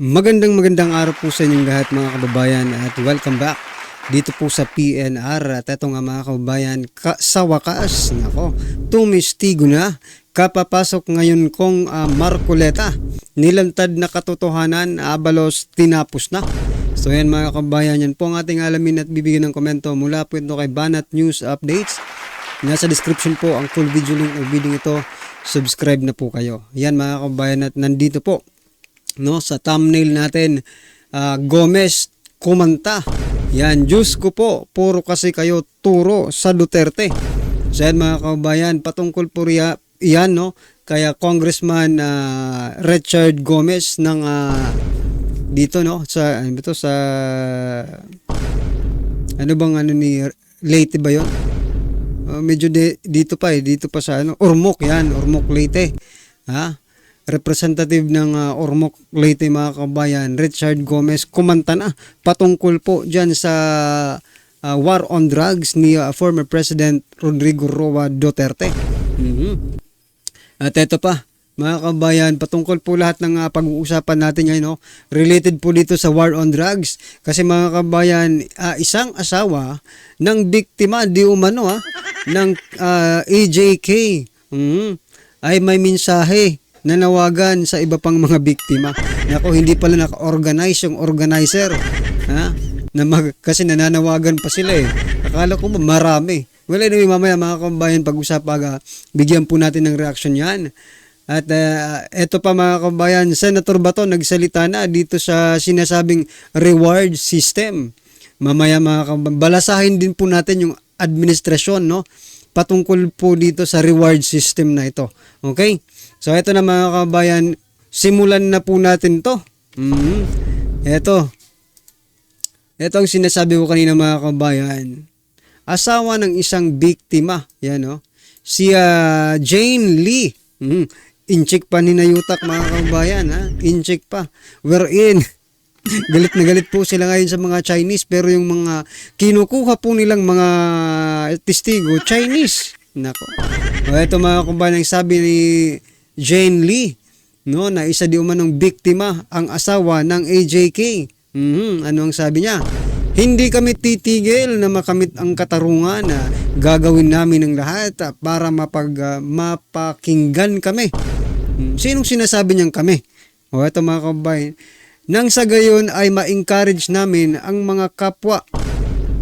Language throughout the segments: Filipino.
Magandang araw po sa inyong lahat mga kababayan at welcome back dito po sa PNR. At ito nga mga kababayan, sa wakas, tumistigo na, kapapasok ngayon kong Marcoleta. Nilantad na katotohanan, Abalos tinapos na. So yan mga kababayan, yan po ang ating alamin at bibigyan ng komento mula po ito kay Banat News Updates. Nasa description po ang full video link ng video ito. Subscribe na po kayo. Yan mga kababayan, at nandito po sa thumbnail natin, Gomez kumanta. Yan, Diyos ko po, puro kasi kayo turo sa Duterte. So yan mga kababayan, patungkol po yan kaya Congressman Richard Gomez ng dito sa ni Leyte ba yun? Medyo dito pa sa Ormoc, yan, Ormoc Leyte. Representative ng Ormoc Leyte mga kabayan, Richard Gomez, kumanta na patungkol po dyan sa war on drugs ni former President Rodrigo Roa Duterte. At ito pa mga kabayan, patungkol po lahat ng pag-uusapan natin ngayon related po dito sa war on drugs. Kasi mga kabayan, isang asawa ng biktima di umano ng AJK ay may mensahe nanawagan sa iba pang mga biktima. Nako, hindi pala naka-organize yung organizer. Kasi nananawagan pa sila Akala ko marami. Well, anyway, mamaya mga kabayan, pag-usapan, bigyan po natin ng reaction yan. At eto pa mga kabayan, Senator Bato nagsalita na dito sa sinasabing reward system. Mamaya mga kabayan, balasahin din po natin yung administrasyon patungkol po dito sa reward system na ito. Okay? So ito na mga kabayan, simulan na po natin to. Ito ang sinasabi ko kanina mga kabayan. Asawa ng isang biktima, yan si Jane Lee. Incheck pa ni Nayutak mga kabayan, incheck pa. Wherein galit na galit po sila ngayon sa mga Chinese, pero yung mga kinukuha po nilang mga testigo, Chinese. Nako. Ito mga kabayan, ang sabi ni Jane Lee, na isa di umanong biktima ang asawa ng AJK. Ano ang sabi niya? Hindi kami titigil na makamit ang katarungan na gagawin namin ng lahat para mapakinggan kami. Sinong sinasabi niyang kami? Ito mga kabayan, nang sa gayon ay ma-encourage namin ang mga kapwa.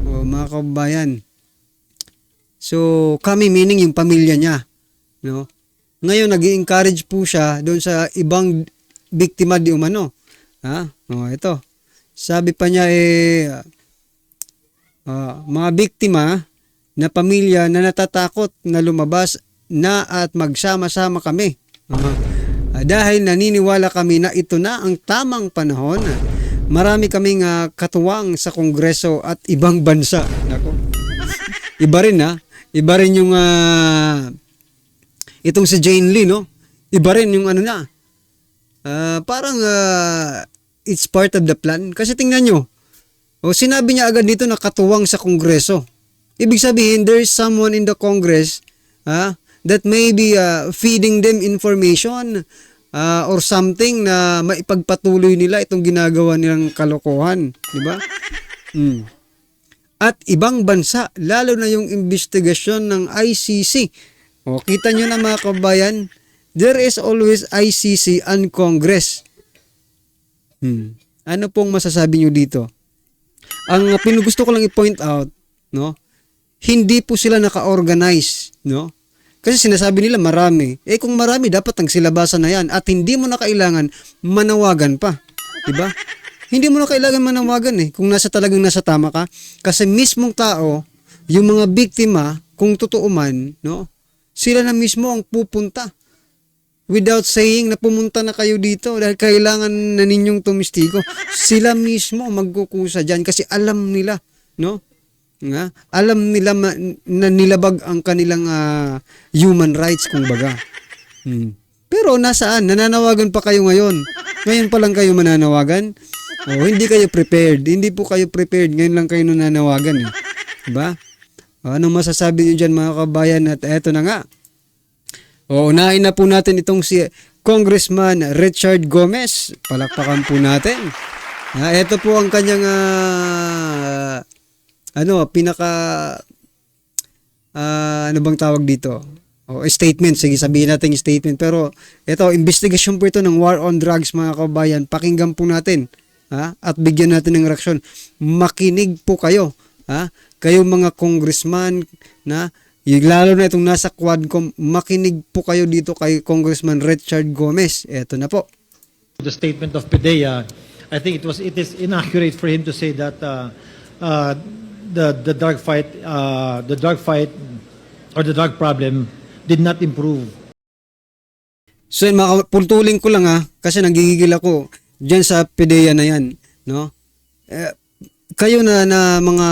Mga kabayan. So kami meaning yung pamilya niya. Ngayon, nag-i-encourage po siya doon sa ibang biktima di umano. Ito. Sabi pa niya mga biktima na pamilya na natatakot na lumabas na at magsama-sama kami. Dahil naniniwala kami na ito na ang tamang panahon. Marami kaming katuwang sa Kongreso at ibang bansa. Nako. Iba rin yung itong si Jane Lee, iba rin yung parang it's part of the plan. Kasi tingnan nyo, sinabi niya agad dito na katuwang sa Kongreso. Ibig sabihin, there is someone in the Congress that may be feeding them information or something na maipagpatuloy nila itong ginagawa nilang kalokohan. Diba? At ibang bansa, lalo na yung investigasyon ng ICC. Kita nyo na mga kabayan, there is always ICC and Congress. Ano pong masasabi nyo dito? Ang gusto ko lang i-point out, hindi po sila naka-organize, Kasi sinasabi nila marami. Kung marami, dapat ang silabasan na yan. At hindi mo na kailangan manawagan pa. Diba? Hindi mo na kailangan manawagan kung talagang nasa tama ka. Kasi mismong tao, yung mga biktima, kung totoo man, sila na mismo ang pupunta. Without saying na pumunta na kayo dito dahil kailangan na ninyong tumistigo. Sila mismo magkukusa dyan kasi alam nila, alam nila na nilabag ang kanilang human rights, kumbaga. Pero nasaan? Nananawagan pa kayo ngayon. Ngayon pa lang kayo mananawagan. Hindi kayo prepared. Hindi po kayo prepared. Ngayon lang kayo nananawagan. Diba? Anong masasabi niyo dyan mga kabayan? At eto na nga. Unahin na po natin itong si Congressman Richard Gomez. Palakpakan po natin. Ito po ang kanyang pinaka ano bang tawag dito? Statement. Sige, sabihin natin yung statement. Pero ito, investigation po ito ng war on drugs, mga kabayan. Pakinggan po natin. At bigyan natin ng reaksyon. Makinig po kayo. Kayo mga congressman na lalo na itong nasa Quadcom, makinig po kayo dito kay Congressman Richard Gomez. Ito na po. The statement of PDEA, I think it is inaccurate for him to say that the drug fight or the drug problem did not improve. So pultulin ko lang kasi nagigigil ako diyan sa PDEA na yan, no? Kayo na mga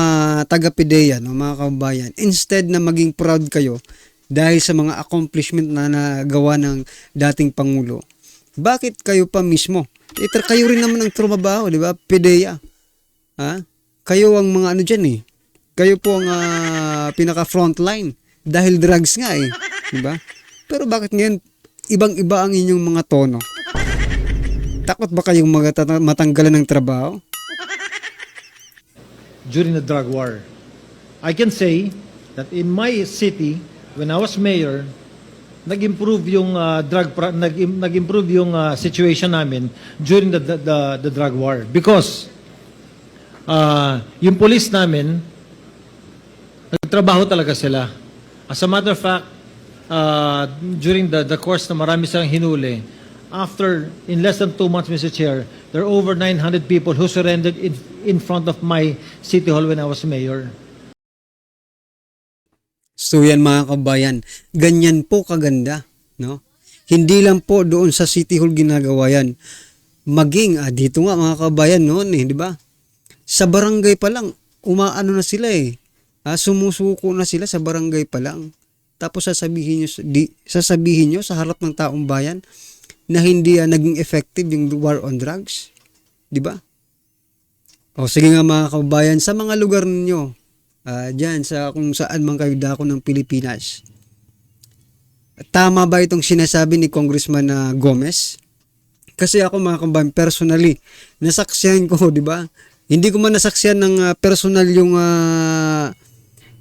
taga PDEA, no, mga kababayan, instead na maging proud kayo dahil sa mga accomplishment na nagawa ng dating Pangulo, bakit kayo pa mismo? Kayo rin naman ang trumabaho, di ba? PDEA. Kayo ang mga dyan eh. Kayo po ang pinaka frontline dahil drugs nga eh, di ba? Pero bakit ngayon ibang-iba ang inyong mga tono? Takot ba kayong matanggalan ng trabaho? During the drug war, I can say that in my city, when I was mayor, nag-improve yung nag-improve yung situation namin during the drug war because yung police namin nagtrabaho talaga sila. As a matter of fact, during the course na marami silang hinuli, in less than 2 months, Mr. Chair, there are over 900 people who surrendered in front of my city hall when I was mayor. So yan mga kabayan, ganyan po kaganda, no? Hindi lang po doon sa City Hall ginagawa yan. Maging dito nga mga kabayan noon di ba? Sa barangay pa lang umaano na sila sumusuko na sila sa barangay pa lang. Tapos sasabihin nyo sa harap ng taong bayan na hindi naging effective yung war on drugs, di ba? Sige nga mga kabayan, sa mga lugar ninyo, dyan sa kung saan man kayo dako ng Pilipinas, tama ba itong sinasabi ni Congressman Gomez? Kasi ako mga kabayan, personally, nasaksihan ko, di ba? Hindi ko man nasaksihan ng personal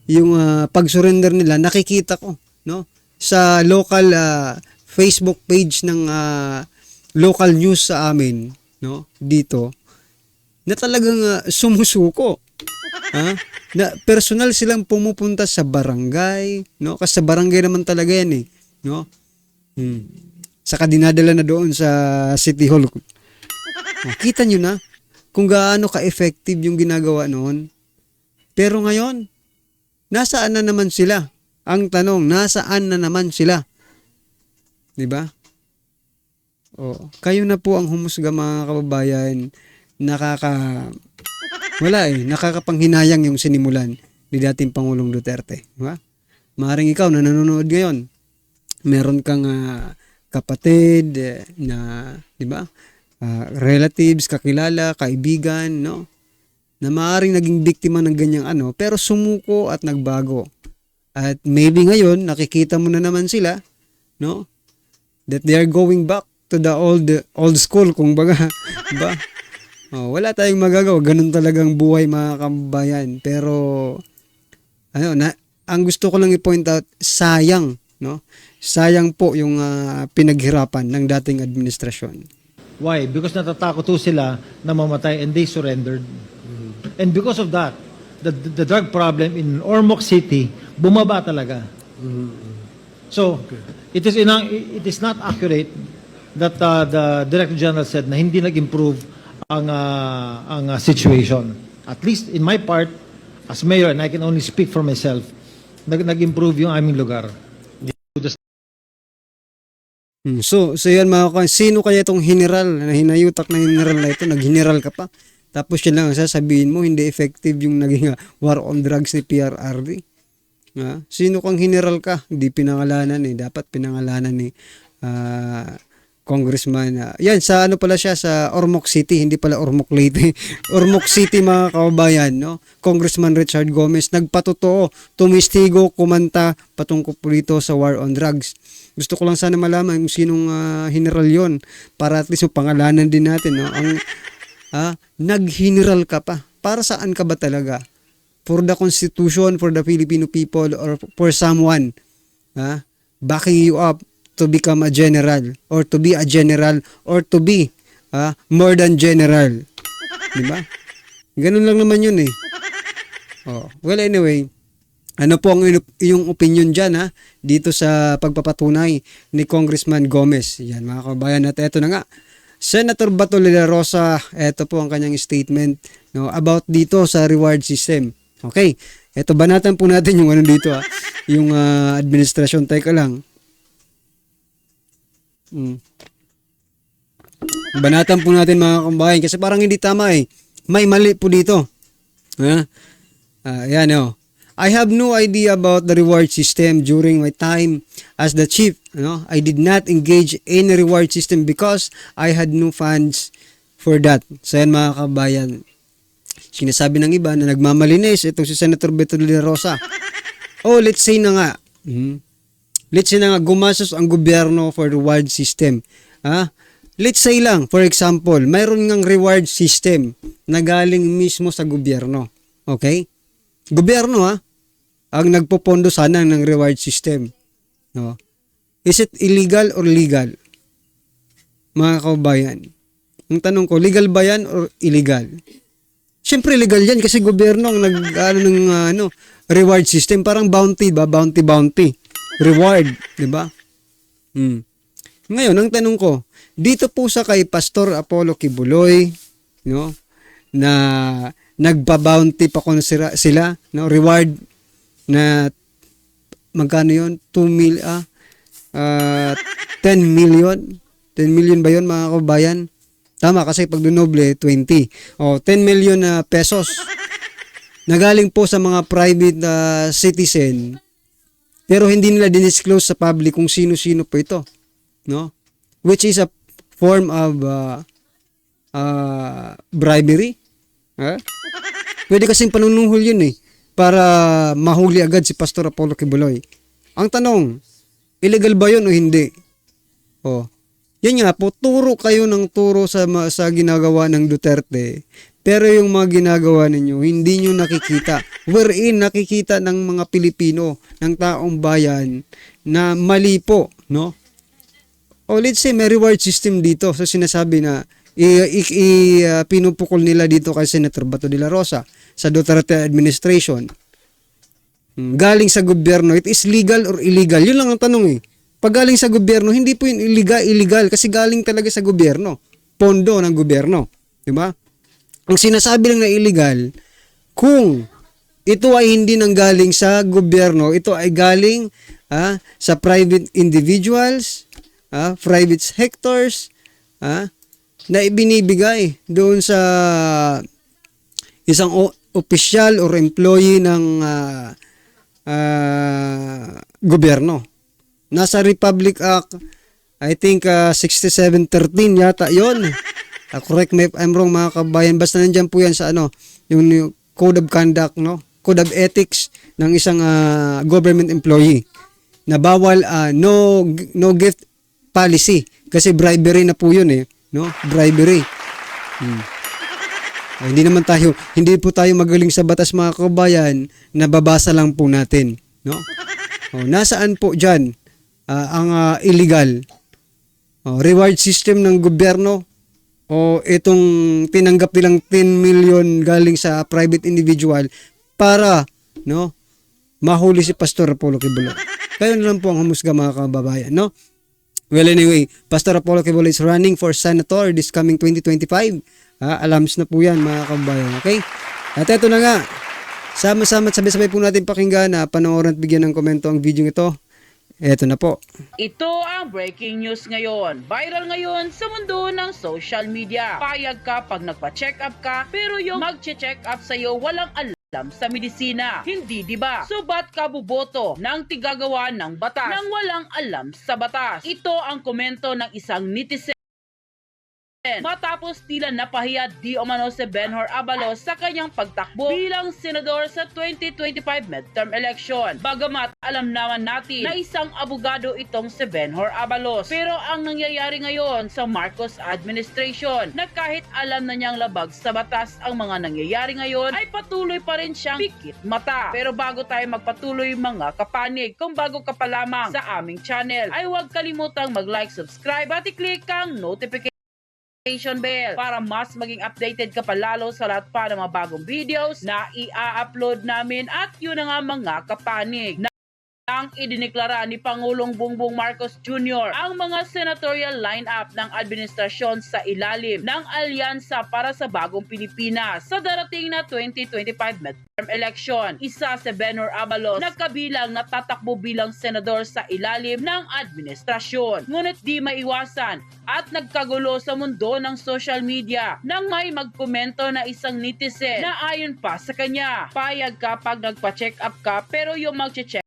yung pag-surrender nila, nakikita ko, no? Sa local Facebook page ng local news sa amin, no? Dito, na talagang sumusuko. Na personal silang pumupunta sa barangay, no? Kasi sa barangay naman talaga yan no? Saka dinadala na doon sa City Hall. Kita nyo na kung gaano ka-effective yung ginagawa noon. Pero ngayon, nasaan na naman sila? Ang tanong, nasaan na naman sila? Diba? Kayo na po ang humusga mga kababayan. Nakakapanghinayang yung sinimulan ni dating Pangulong Duterte. Diba? Maaaring ikaw na nanonood ngayon, meron kang kapatid na, diba? Relatives, kakilala, kaibigan, no? Na maaaring naging biktima ng ganyang pero sumuko at nagbago. At maybe ngayon, nakikita mo na naman sila, no? That they are going back to the old school, kung baga, diba? Wala tayong magagawa, ganun talagang buhay mga kabayan. Pero, ang gusto ko lang i-point out, sayang, no? Sayang po yung pinaghirapan ng dating administrasyon. Why? Because natatakot sila na mamatay and they surrendered. And because of that, the drug problem in Ormoc City bumaba talaga. So, it is not accurate that the Director General said na hindi nag-improve ang situation. At least in my part as mayor, and I can only speak for myself, nag-improve yung aming lugar. So yan mga kabayan, sino kaya itong general na hinayutak na general na ito, nag-general ka pa? Tapos yun lang sasabihin mo, hindi effective yung naging war on drugs ni PRRD. Sino kang general ka? Hindi pinangalanan Dapat pinangalanan ni Congressman. Yan, sa ano pala siya, sa Ormoc City, hindi pala Ormoc Leyte. Ormoc City, mga kababayan, no? Congressman Richard Gomez, nagpatotoo, tumistigo, kumanta patungkol po dito sa war on drugs. Gusto ko lang sana malaman kung sinong general yon para at least pangalanan din natin, no? Ang nag-general ka pa. Para saan ka ba talaga? For the Constitution, for the Filipino people, or for someone backing you up to become a general, or to be a general, or to be more than general. Diba? Ganun lang naman yun eh. Well, anyway, ano po ang iyong opinion dyan dito sa pagpapatunay ni Congressman Gomez? Yan mga kabayan, at eto na nga. Senator Bato de la Rosa, eto po ang kanyang statement, no, about dito sa reward system. Okay, eto banatan po natin yung ano dito yung administrasyon. Teka lang. Banatan po natin mga kabayan kasi parang hindi tama eh. May mali po dito. Ayan I have no idea about the reward system during my time as the chief. I did not engage in a reward system because I had no funds for that. So yan mga kabayan. Sinasabi ng iba na nagmamalinis itong si Senator Beto de la Rosa. Let's say na nga. Let's say na nga gumastos ang gobyerno for reward system. Let's say lang, for example, mayroon ngang reward system na galing mismo sa gobyerno. Okay? Gobyerno ang nagpopondo sana ng reward system. No? Is it illegal or legal? Mga kabayan. Ang tanong ko, legal ba yan or illegal? Siyempre legal yan kasi gobyerno ang reward system, parang bounty ba? Bounty. Reward, 'di ba? Ngayon, ang tanong ko, dito po sa kay Pastor Apollo Kibuloy, no, na nagba-bounty pa kung sila, no, reward na magkano 'yon? 10 million. 10 million ba 'yon mga kabayan? Tama kasi pag dunoble 20. 10 million pesos. Nagaling po sa mga private citizen. Pero hindi nila disclose sa public kung sino-sino po ito, no? Which is a form of bribery. Pwede kasing panunuhol yun para mahuli agad si Pastor Apollo Kibuloy. Ang tanong, illegal ba yun o hindi? Yan nga po, turo kayo ng turo sa ginagawa ng Duterte. Pero yung mga ginagawa ninyo, hindi nyo nakikita. Wherein nakikita ng mga Pilipino, ng taong bayan, na mali po, no? Let's say may reward system dito. So sinasabi na pinupukol nila dito kay Senator Bato de la Rosa sa Duterte administration. Galing sa gobyerno, it is legal or illegal? Yun lang ang tanong Pag galing sa gobyerno, hindi po yun illegal kasi galing talaga sa gobyerno. Pondo ng gobyerno. Diba? Ang sinasabi lang na illegal, kung ito ay hindi nanggaling sa gobyerno, ito ay galing sa private individuals, private sectors, na ibinibigay doon sa isang opisyal or employee ng gobyerno. Nasa Republic Act, I think 6713 yata yon. Correct me if I'm wrong mga kabayan. Basta nandiyan po yan sa yung Code of Conduct, no? Code of Ethics ng isang government employee. Na bawal no gift policy kasi bribery na po yun no? Bribery. Hindi po tayo magaling sa batas mga kabayan, nababasa lang po natin, no? Nasaan po diyan ang illegal? Reward system ng gobyerno o itong tinanggap nilang 10 million galing sa private individual para mahuli si Pastor Apollo Kibuloy. Kayo na lang po ang humusga mga kababayan, no? Well, anyway, Pastor Apollo Kibuloy is running for senator this coming 2025. Alams na po yan mga kababayan, okay? At eto na nga, sama-sama at sabay-sabay po natin pakinggan panoorin at bigyan ng komento ang video ito. Eto na po. Ito ang breaking news ngayon. Viral ngayon sa mundo ng social media. Payag ka pag nagpa-check up ka, pero yung mag-check up sa'yo walang alam alam sa medisina. Hindi, di ba? So ba't ka buboto ng tigagawa ng batas nang walang alam sa batas? Ito ang komento ng isang netizen matapos tila napahiya di umano si Benhur Abalos sa kanyang pagtakbo bilang senador sa 2025 midterm election. Bagamat alam naman natin na isang abogado itong si Benhur Abalos. Pero ang nangyayari ngayon sa Marcos administration na kahit alam na niyang labag sa batas ang mga nangyayari ngayon ay patuloy pa rin siyang pikit mata. Pero bago tayo magpatuloy mga kapanig, kung bago ka pa lamang sa aming channel ay huwag kalimutang mag-like, subscribe at i-click ang notification bell para mas maging updated ka pa lalo sa lahat pa ng mga bagong videos na i-upload namin. At yun na nga mga kapanig, ang idineklara ni Pangulong Bongbong Marcos Jr. ang mga senatorial lineup ng administrasyon sa ilalim ng Alyansa para sa Bagong Pilipinas sa darating na 2025 midterm election. Isa si Benhur Abalos na kabilang na tatakbo bilang senador sa ilalim ng administrasyon. Ngunit di maiwasan at nagkagulo sa mundo ng social media nang may magkomento na isang netizen na ayon pa sa kanya, payag ka pag nagpa-check up ka pero yung mag-check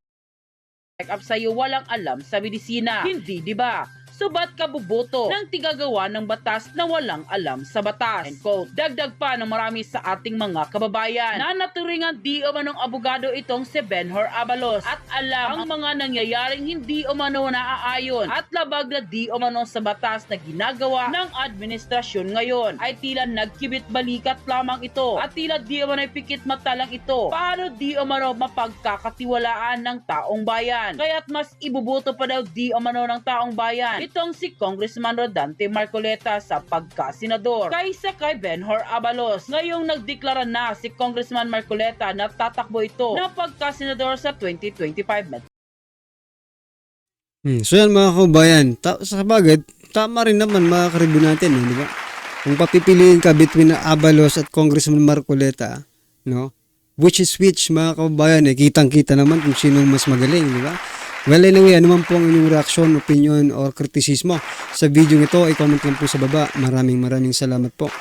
up sa'yo walang alam sa medisina. Hindi, di ba? So ba't ka buboto ng tigagawa ng batas na walang alam sa batas? End quote. Dagdag pa ng marami sa ating mga kababayan na naturingan di umanong abogado itong si Benhur Abalos at alam ang mga nangyayaring hindi umano naaayon at labag na di umano sa batas na ginagawa ng administrasyon ngayon ay tila nagkibit balikat lamang ito at tila di umano pikit mata lang ito. Paano di umano mapagkakatiwalaan ng taong bayan? Kaya't mas ibuboto pa daw di umano ng taong bayan itong si Congressman Rodante Marcoleta sa pagkasenador kaysa kay Benhur Abalos. Ngayong nagdeklara na si Congressman Marcoleta na tatakbo ito na pagkasenador sa 2025 So yan mga kabayan, sa bagay, tama rin naman mga karibo natin, di ba? Kung papipiliin ka between Abalos at Congressman Marcoleta, no? Which is which mga kabayan, kitang-kita naman kung sino mas magaling, di ba? Well, anyway, ano man po ang inyong reaksyon, opinion, or kritisismo sa video ito, i-comment lang po sa baba. Maraming salamat po.